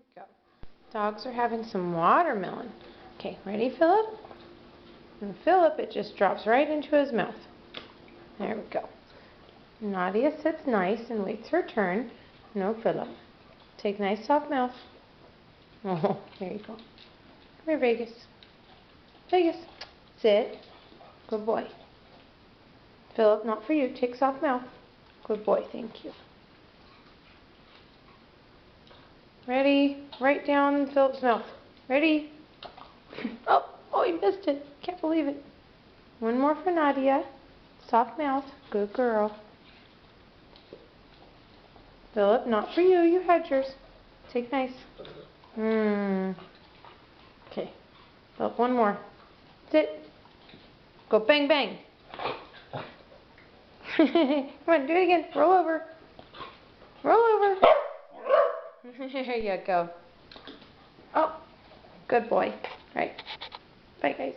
we go. Dogs are having some watermelon. Okay, ready, Philip? And Philip, it just drops right into his mouth. There we go. Nadia sits nice and waits her turn. No, Philip. Take nice soft mouth. Oh, there you go. Come here, Vegas. Vegas. Sit. Good boy. Philip, not for you. Take soft mouth. Good boy, thank you. Ready? Right down in Philip's mouth. Ready? Oh, he missed it. Can't believe it. One more for Nadia. Soft mouth. Good girl. Philip, not for you. You had yours. Take nice. Okay. Philip, one more. Sit. Go bang, bang. Come on, do it again. Roll over. Roll over. There you go. Oh, good boy. Right. Bye, guys.